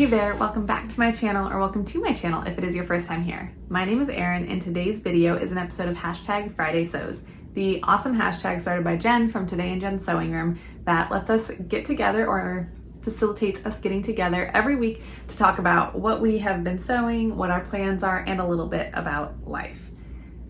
Hey there, welcome back to my channel, or welcome to my channel if it is your first time here. My name is Erin, and today's video is an episode of Hashtag Friday Sews, the awesome hashtag started by Jen from Today in Jen's Sewing Room that lets us get together, or facilitates us getting together every week to talk about what we have been sewing, what our plans are, and a little bit about life.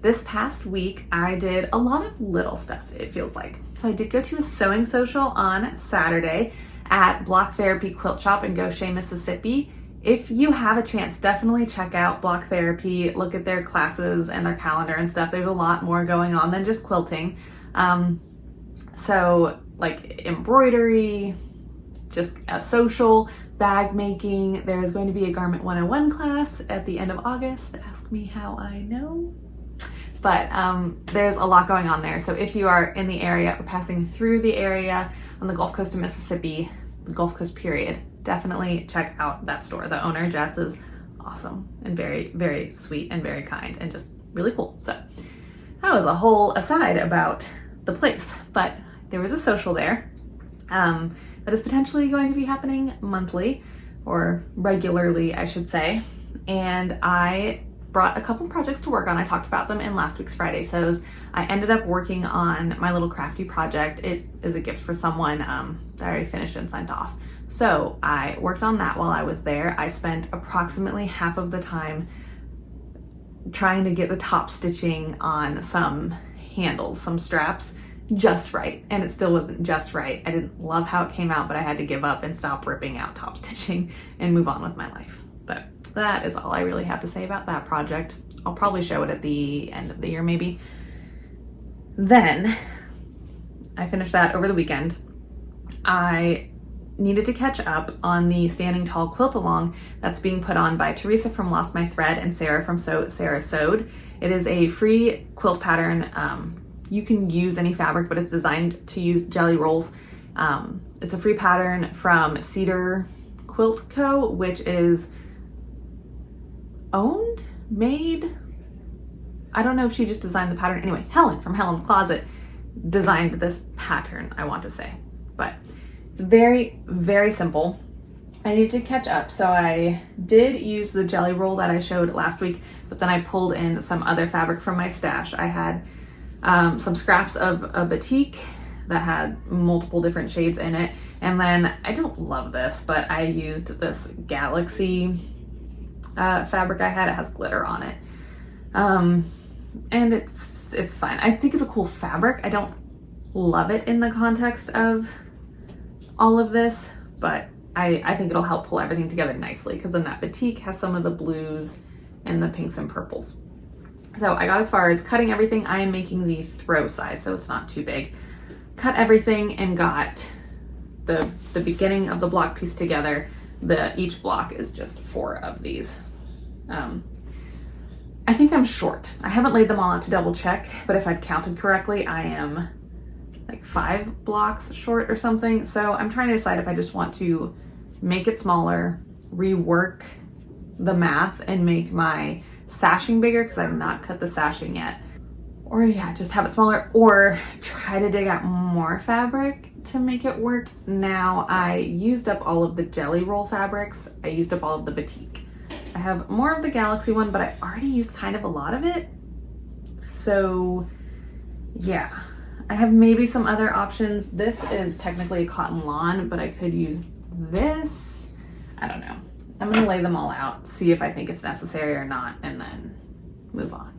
This past week, I did a lot of little stuff, it feels like. So I did go to a sewing social on Saturday at Block Therapy Quilt Shop in Goshen, Mississippi. If you have a chance, definitely check out Block Therapy, look at their classes and their calendar and stuff. There's a lot more going on than just quilting. So like embroidery, just a social, bag making. There's going to be a Garment 101 class at the end of August. Ask me how I know. But there's a lot going on there. So if you are in the area or passing through the area on the Gulf Coast of Mississippi, the Gulf Coast period, definitely check out that store. The owner, Jess, is awesome and very, very sweet and very kind and just really cool. So that was a whole aside about the place, but there was a social there that is potentially going to be happening monthly or regularly, I should say. And I brought a couple projects to work on. I talked about them in last week's Friday Sews. I ended up working on my little crafty project. It is a gift for someone that I already finished and sent off. So I worked on that while I was there. I spent approximately half of the time trying to get the top stitching on some handles, some straps, just right. And it still wasn't just right. I didn't love how it came out, but I had to give up and stop ripping out top stitching and move on with my life. But that is all I really have to say about that project. I'll probably show it at the end of the year maybe. Then I finished that over the weekend. I needed to catch up on the Standing Tall quilt along that's being put on by Teresa from Lost My Thread and Sarah from Sarah Sewed. It is a free quilt pattern. You can use any fabric, but it's designed to use jelly rolls. It's a free pattern from Cedar Quilt Co., which is owned, made, I don't know if she just designed the pattern. Anyway, Helen from Helen's Closet designed this pattern, I want to say. But it's very, very simple. I need to catch up. So I did use the jelly roll that I showed last week, but then I pulled in some other fabric from my stash. I had some scraps of a batik that had multiple different shades in it. And then, I don't love this, but I used this Galaxy fabric I had. It has glitter on it. And it's fine. I think it's a cool fabric. I don't love it in the context of all of this, but I think it'll help pull everything together nicely, because then that batik has some of the blues and the pinks and purples. So I got as far as cutting everything. I am making the throw size, so it's not too big. Cut everything and got the beginning of the block piece together. Each block is just 4 of these. I think I'm short. I haven't laid them all out to double check, but if I've counted correctly, I am like 5 blocks short or something. So I'm trying to decide if I just want to make it smaller, rework the math and make my sashing bigger, because I've not cut the sashing yet, or yeah, just have it smaller, or try to dig out more fabric to make it work. Now, I used up all of the jelly roll fabrics. I used up all of the batik. I have more of the Galaxy one, but I already used kind of a lot of it. So yeah, I have maybe some other options. This is technically a cotton lawn, but I could use this. I don't know. I'm gonna lay them all out, see if I think it's necessary or not, and then move on.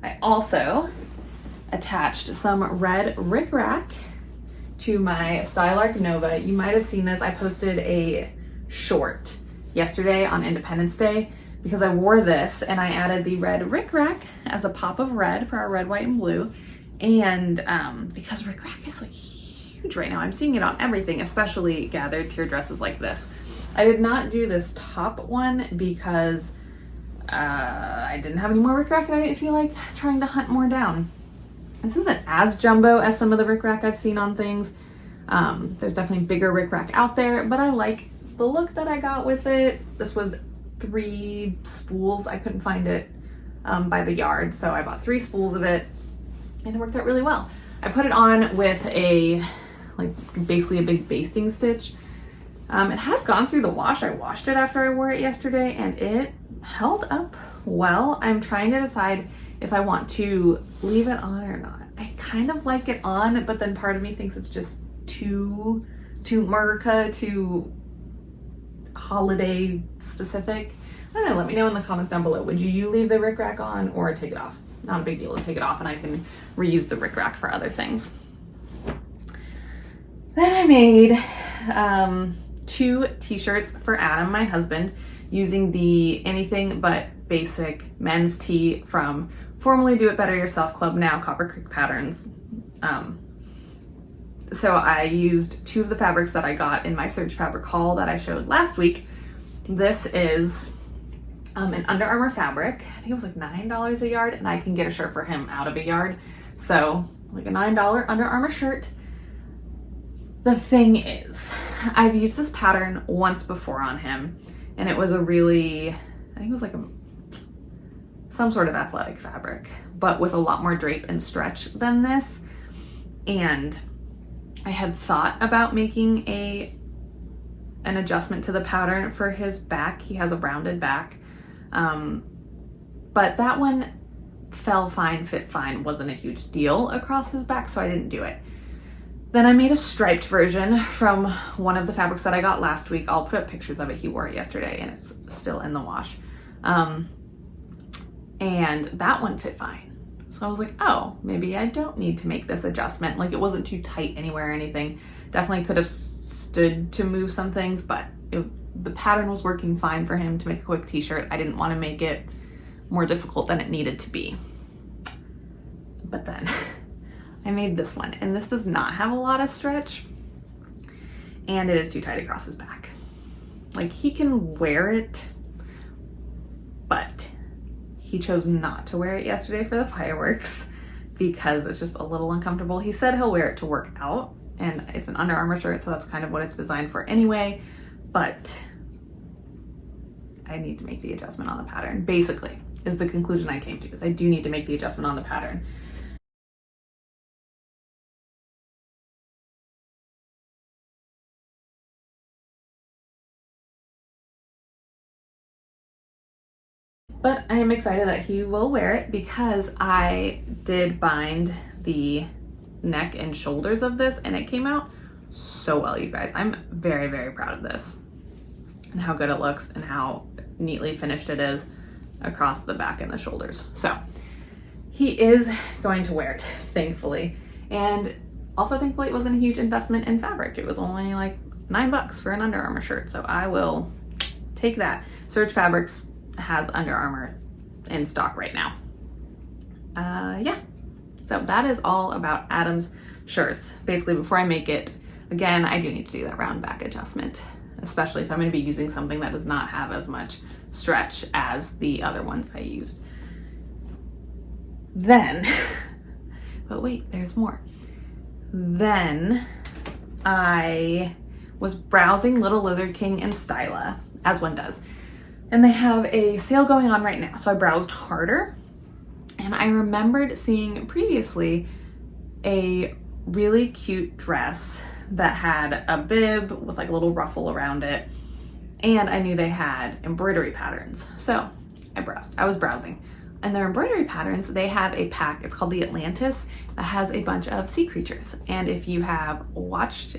I also attached some red rickrack to my Stylark Nova. You might have seen this. I posted a short yesterday on Independence Day because I wore this and I added the red rickrack as a pop of red for our red, white, and blue. And because rickrack is like huge right now, I'm seeing it on everything, especially gathered tier dresses like this. I did not do this top one because I didn't have any more rickrack and I didn't feel like trying to hunt more down. This isn't as jumbo as some of the rickrack I've seen on things. There's definitely bigger rickrack out there, but I like the look that I got with it. This was 3 spools. I couldn't find it by the yard, so I bought 3 spools of it and it worked out really well. I put it on with a, like basically a big basting stitch It has gone through the wash. I washed it after I wore it yesterday and it held up well. I'm trying to decide if I want to leave it on or not. I kind of like it on, but then part of me thinks it's just too Murica, too holiday specific. I don't know, let me know in the comments down below. Would you leave the rickrack on or take it off? Not a big deal to take it off and I can reuse the rickrack for other things. Then I made 2 t-shirts for Adam, my husband, using the Anything But Basic men's tee from formerly Do It Better Yourself Club, now Copper Creek Patterns. So I used 2 of the fabrics that I got in my Surge fabric haul that I showed last week. This is an Under Armour fabric. I think it was like $9 a yard, and I can get a shirt for him out of a yard. So like a $9 Under Armour shirt. The thing is, I've used this pattern once before on him, and it was a really, I think it was like some sort of athletic fabric, but with a lot more drape and stretch than this. And I had thought about making an adjustment to the pattern for his back. He has a rounded back, but that one fell fine, fit fine, wasn't a huge deal across his back, so I didn't do it. Then I made a striped version from one of the fabrics that I got last week. I'll put up pictures of it. He wore it yesterday and it's still in the wash. And that one fit fine. So I was like, oh, maybe I don't need to make this adjustment. Like, it wasn't too tight anywhere or anything. Definitely could have stood to move some things, but the pattern was working fine for him to make a quick t-shirt. I didn't want to make it more difficult than it needed to be. But then I made this one, and this does not have a lot of stretch, and it is too tight across his back. Like, he can wear it, but he chose not to wear it yesterday for the fireworks because it's just a little uncomfortable. He said he'll wear it to work out, and it's an Under Armour shirt, so that's kind of what it's designed for anyway, but I need to make the adjustment on the pattern, basically, is the conclusion I came to, is I do need to make the adjustment on the pattern. But I am excited that he will wear it because I did bind the neck and shoulders of this and it came out so well, you guys. I'm very, very proud of this and how good it looks and how neatly finished it is across the back and the shoulders. So he is going to wear it, thankfully. And also thankfully it wasn't a huge investment in fabric. It was only like $9 for an Under Armour shirt. So I will take that. Surge Fabrics has Under Armour in stock right now. Yeah, so that is all about Adam's shirts. Basically, before I make it, again, I do need to do that round back adjustment, especially if I'm going to be using something that does not have as much stretch as the other ones I used. Then, but wait, there's more. Then I was browsing Little Lizard King and Styla, as one does. And they have a sale going on right now. So I browsed harder and I remembered seeing previously a really cute dress that had a bib with like a little ruffle around it. And I knew they had embroidery patterns. So I browsed, I was browsing. And their embroidery patterns, they have a pack, it's called the Atlantis, that has a bunch of sea creatures. And if you have watched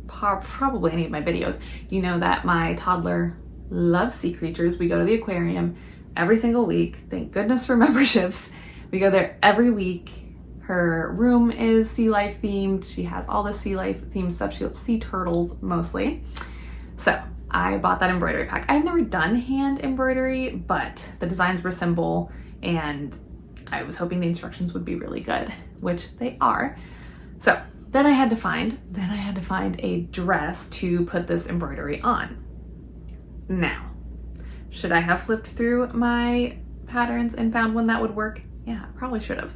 probably any of my videos, you know that my toddler loves sea creatures. We go to the aquarium every single week. Thank goodness for memberships. We go there every week. Her room is sea life themed. She has all the sea life themed stuff. She loves sea turtles mostly. So I bought that embroidery pack. I've never done hand embroidery, but the designs were simple and I was hoping the instructions would be really good, which they are. So then I had to find a dress to put this embroidery on. Now, should I have flipped through my patterns and found one that would work? Yeah, I probably should have,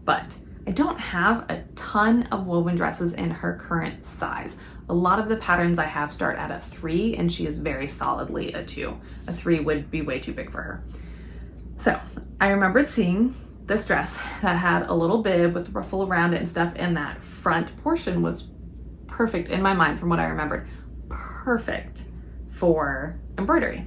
but I don't have a ton of woven dresses in her current size. A lot of the patterns I have start at a 3 and she is very solidly a 2. A 3 would be way too big for her. So I remembered seeing this dress that had a little bib with ruffle around it and stuff, and that front portion was perfect in my mind from what I remembered. perfect for embroidery.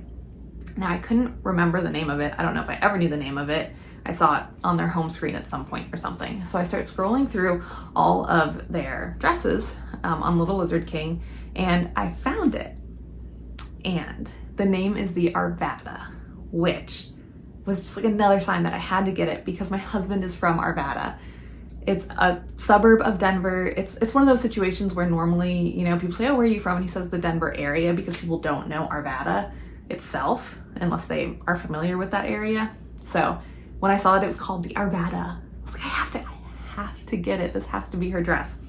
Now I couldn't remember the name of it. I don't know if I ever knew the name of it. I saw it on their home screen at some point or something. So I started scrolling through all of their dresses on Little Lizard King, and I found it. And the name is the Arvada, which was just like another sign that I had to get it because my husband is from Arvada. It's a suburb of Denver. It's one of those situations where normally, you know, people say, oh, where are you from? And he says the Denver area because people don't know Arvada itself unless they are familiar with that area. So when I saw it was called the Arvada. I was like, I have to get it. This has to be her dress.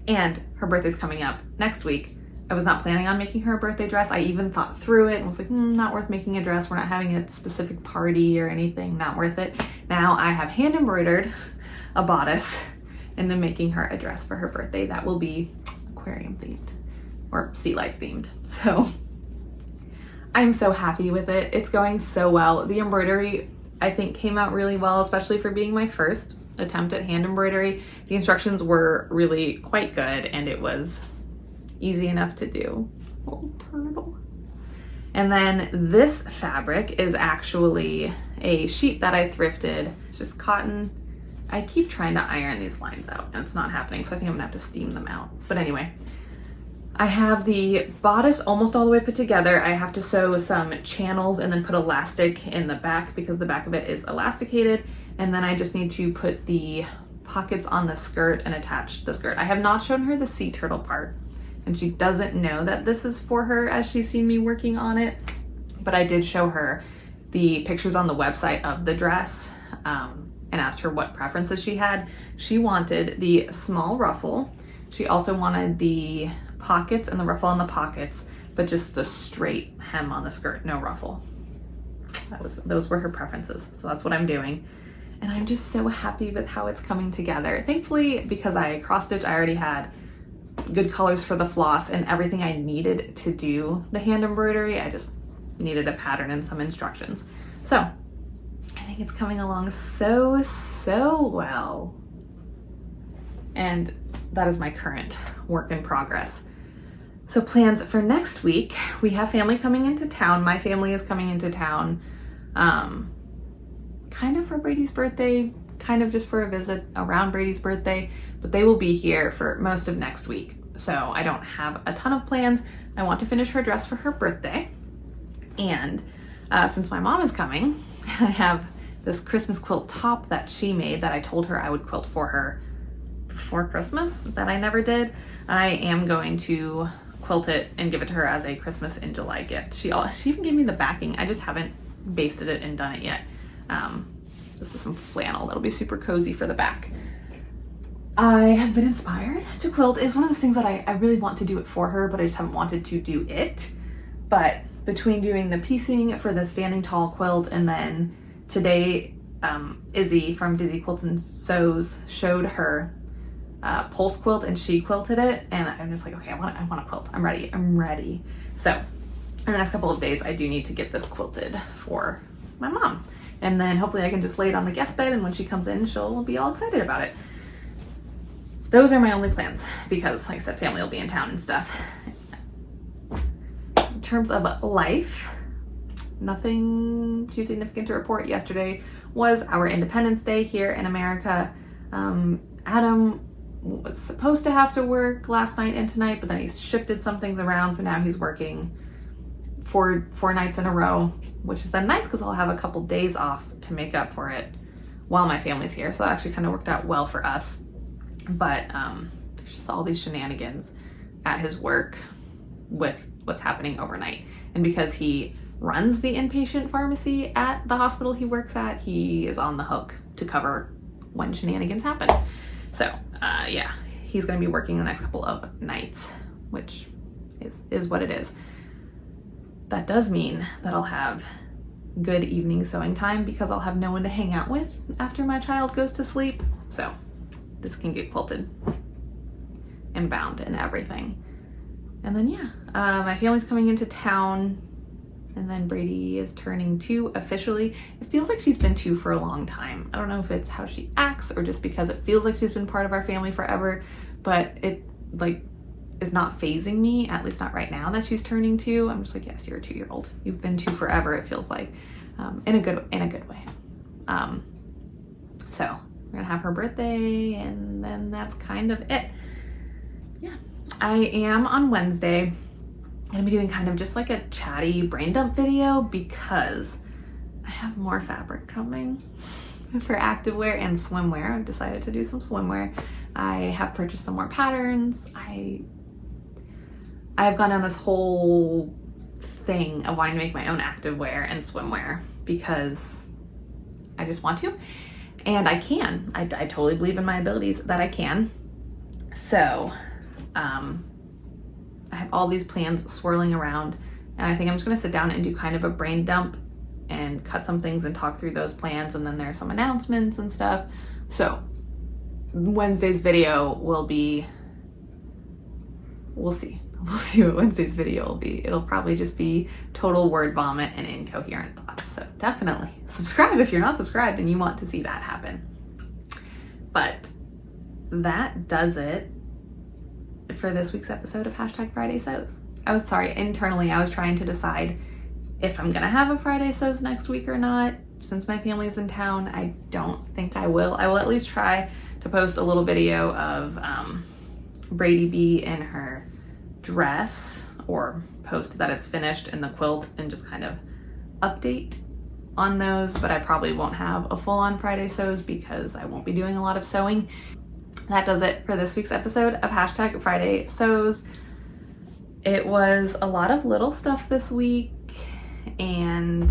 And her birthday's coming up next week. I was not planning on making her a birthday dress. I even thought through it and was like, not worth making a dress. We're not having a specific party or anything, not worth it. Now I have hand embroidered a bodice and I'm making her a dress for her birthday that will be aquarium themed or sea life themed. So I'm so happy with it. It's going so well. The embroidery, I think, came out really well, especially for being my first attempt at hand embroidery. The instructions were really quite good and it was easy enough to do. Little turtle. And then this fabric is actually a sheet that I thrifted. It's just cotton. I keep trying to iron these lines out and it's not happening, so I think I'm gonna have to steam them out. But anyway, I have the bodice almost all the way put together. I have to sew some channels and then put elastic in the back because the back of it is elasticated. And then I just need to put the pockets on the skirt and attach the skirt. I have not shown her the sea turtle part and she doesn't know that this is for her as she's seen me working on it. But I did show her the pictures on the website of the dress and asked her what preferences she had. She wanted the small ruffle. She also wanted the pockets and the ruffle on the pockets, but just the straight hem on the skirt, no ruffle. Those were her preferences. So that's what I'm doing. And I'm just so happy with how it's coming together. Thankfully, because I cross stitch, I already had good colors for the floss and everything I needed to do the hand embroidery. I just needed a pattern and some instructions. So I think it's coming along so well. And that is my current work in progress. So plans for next week, we have family coming into town. My family is coming into town kind of for Brady's birthday, kind of just for a visit around Brady's birthday, but they will be here for most of next week. So I don't have a ton of plans. I want to finish her dress for her birthday. And since my mom is coming, I have this Christmas quilt top that she made that I told her I would quilt for her before Christmas that I never did. I am going to quilt it and give it to her as a Christmas in July gift. She even gave me the backing. I just haven't basted it and done it yet. This is some flannel that'll be super cozy for the back. I have been inspired to quilt. It's one of those things that I really want to do it for her, but I just haven't wanted to do it. But between doing the piecing for the standing tall quilt and then today Izzy from Dizzy Quilts and Sews showed her pulse quilt and she quilted it, and I'm just like, okay, I want to quilt. I'm ready. So in the next couple of days I do need to get this quilted for my mom, and then hopefully I can just lay it on the guest bed, and when she comes in she'll be all excited about it. Those are my only plans because, like I said, family will be in town and stuff. In terms of life, nothing too significant to report. Yesterday was our Independence Day here in America. Adam was supposed to have to work last night and tonight, but then he's shifted some things around, so now he's working four nights in a row, which is then nice because I'll have a couple days off to make up for it while my family's here. So that actually kind of worked out well for us. But there's just all these shenanigans at his work with what's happening overnight. And because he runs the inpatient pharmacy at the hospital he works at, he is on the hook to cover when shenanigans happen. So yeah, he's going to be working the next couple of nights, which is what it is. That does mean that I'll have good evening sewing time because I'll have no one to hang out with after my child goes to sleep. So this can get quilted and bound and everything. And then yeah, my family's coming into town, and then Brady is turning 2 officially. It feels like she's been 2 for a long time. I don't know if it's how she acts or just because it feels like she's been part of our family forever, but is not phasing me, at least not right now that she's turning 2. I'm just like, yes, you're a 2-year-old. You've been 2 forever, it feels like, in a good way. So we're gonna have her birthday, and then that's kind of it. Yeah, I am on Wednesday gonna be doing kind of just like a chatty brain dump video because I have more fabric coming for activewear and swimwear. I've decided to do some swimwear. I have purchased some more patterns. I've gone on this whole thing of wanting to make my own activewear and swimwear because I just want to, and I can. I totally believe in my abilities that I can. So I have all these plans swirling around, and I think I'm just gonna sit down and do kind of a brain dump and cut some things and talk through those plans, and then there's some announcements and stuff. So Wednesday's video will be, we'll see what Wednesday's video will be. It'll probably just be total word vomit and incoherent thoughts. So definitely subscribe if you're not subscribed and you want to see that happen. But that does it for this week's episode of Friday Sews. Internally I was trying to decide if I'm gonna have a Friday Sews next week or not. Since my family's in town, I don't think I will. I will at least try to post a little video of Brady B in her dress, or post that it's finished in the quilt and just kind of update on those, but I probably won't have a full-on Friday Sews because I won't be doing a lot of sewing. That does it for this week's episode of Friday Sews. It was a lot of little stuff this week, and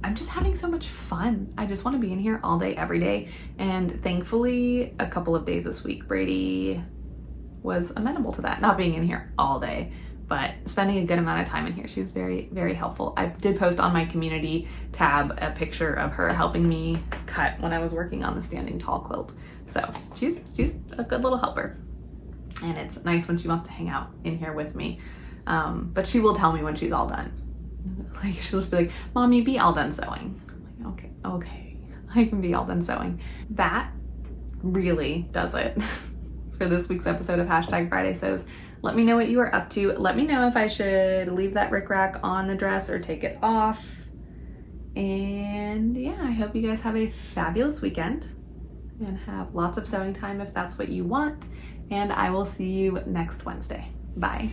I'm just having so much fun. I just want to be in here all day, every day. And thankfully, a couple of days this week, Brady was amenable to that. Not being in here all day, but spending a good amount of time in here. She was very, very helpful. I did post on my community tab a picture of her helping me cut when I was working on the standing tall quilt. So she's a good little helper. And it's nice when she wants to hang out in here with me. But she will tell me when she's all done. Like, she'll just be like, Mommy, be all done sewing. I'm like, okay, I can be all done sewing. That really does it for this week's episode of Friday Sews. Let me know what you are up to. Let me know if I should leave that rickrack on the dress or take it off. And yeah, I hope you guys have a fabulous weekend and have lots of sewing time if that's what you want. And I will see you next Wednesday. Bye.